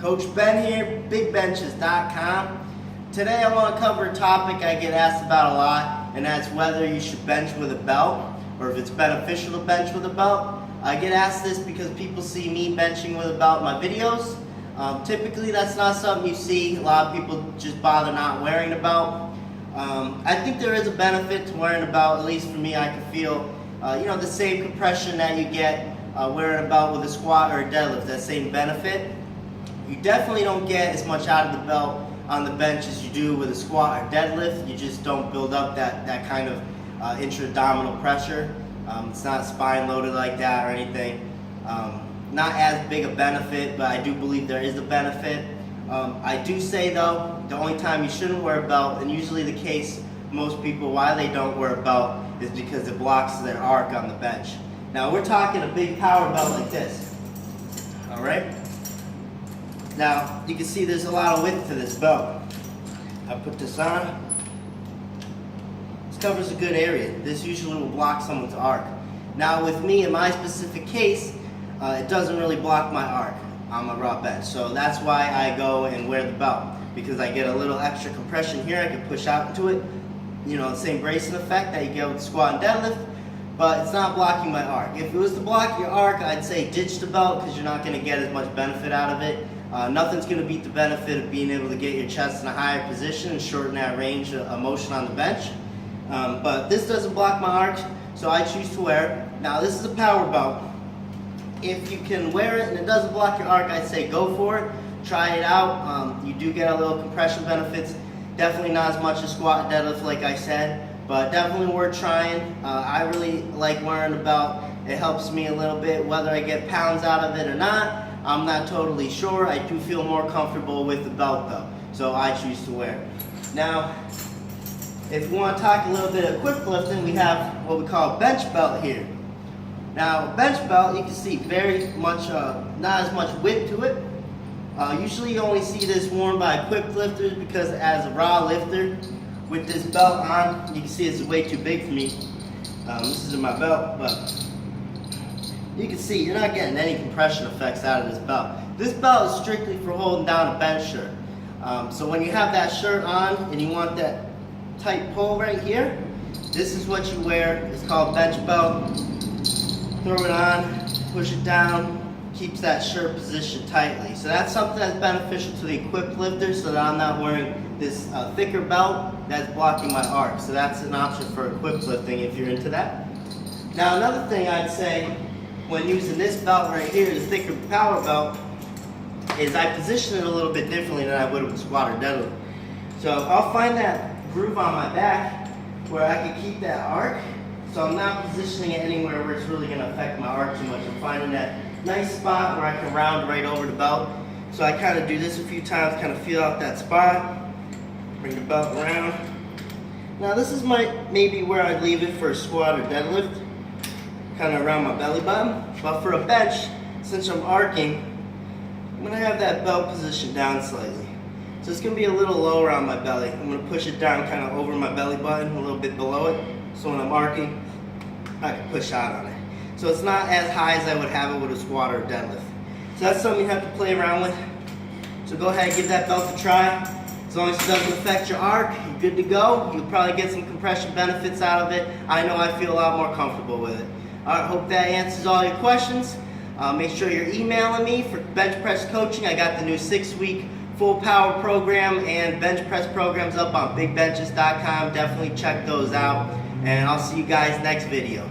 Coach Ben here, bigbenchas.com. Today I want to cover a topic I get asked about a lot, and that's whether you should bench with a belt or if it's beneficial to bench with a belt. I get asked this because people see me benching with a belt in my videos. Typically that's not something you see. A lot of people just bother not wearing a belt. I think there is a benefit to wearing a belt. At least for me, I can feel the same compression that you get wearing a belt with a squat or a deadlift, that same benefit. You definitely don't get as much out of the belt on the bench as you do with a squat or deadlift. You just don't build up that kind of intra-abdominal pressure. It's not spine loaded like that or anything. Not as big a benefit, but I do believe there is a benefit. I do say though, the only time you shouldn't wear a belt, and usually the case most people why they don't wear a belt is because it blocks their arc on the bench. Now we're talking a big power belt like this, all right? Now you can see there's a lot of width to this belt. I put this on. This covers a good area. This usually will block someone's arc. Now with me, in my specific case, it doesn't really block my arc on my raw bench. So that's why I go and wear the belt, because I get a little extra compression here. I can push out into it. The same bracing effect that you get with squat and deadlift, but it's not blocking my arc. If it was to block your arc, I'd say ditch the belt because you're not going to get as much benefit out of it. Nothing's going to beat the benefit of being able to get your chest in a higher position and shorten that range of motion on the bench. But this doesn't block my arc, so I choose to wear it. Now this is a power belt. If you can wear it and it doesn't block your arc, I'd say go for it. Try it out. You do get a little compression benefits. Definitely not as much as squat and deadlift like I said, but definitely worth trying. I really like wearing the belt. It helps me a little bit, whether I get pounds out of it or not. I'm not totally sure. I do feel more comfortable with the belt though, so I choose to wear it. Now, if you want to talk a little bit of quick lifting, we have what we call a bench belt here. Now, a bench belt, you can see very much, not as much width to it. Usually you only see this worn by equipped lifters because as a raw lifter, with this belt on, you can see it's way too big for me. This is in my belt, but you can see you're not getting any compression effects out of this belt. This belt is strictly for holding down a bench shirt. So when you have that shirt on and you want that tight pull right here, this is what you wear. It's called bench belt. Throw it on, push it down, keeps that shirt positioned tightly. So that's something that's beneficial to the equipped lifter, so that I'm not wearing this thicker belt that's blocking my arc. So that's an option for equipped lifting if you're into that. Now another thing I'd say when using this belt right here, the thicker power belt, is I position it a little bit differently than I would with squat or deadlift. So I'll find that groove on my back where I can keep that arc. So I'm not positioning it anywhere where it's really going to affect my arc too much. I'm finding that nice spot where I can round right over the belt. So I kind of do this a few times, kind of feel out that spot, bring the belt around. Now this is maybe where I'd leave it for a squat or deadlift, kind of around my belly button. But for a bench, since I'm arcing, I'm going to have that belt positioned down slightly. So it's going to be a little lower on my belly. I'm going to push it down kind of over my belly button, a little bit below it. So when I'm arcing, I can push out on it. So it's not as high as I would have it with a squat or a deadlift. So that's something you have to play around with. So go ahead and give that belt a try. As long as it doesn't affect your arc, you're good to go. You'll probably get some compression benefits out of it. I know I feel a lot more comfortable with it. I hope that answers all your questions. Make sure you're emailing me for bench press coaching. I got the new 6-week full power program and bench press programs up on bigbenchas.com. Definitely check those out. And I'll see you guys next video.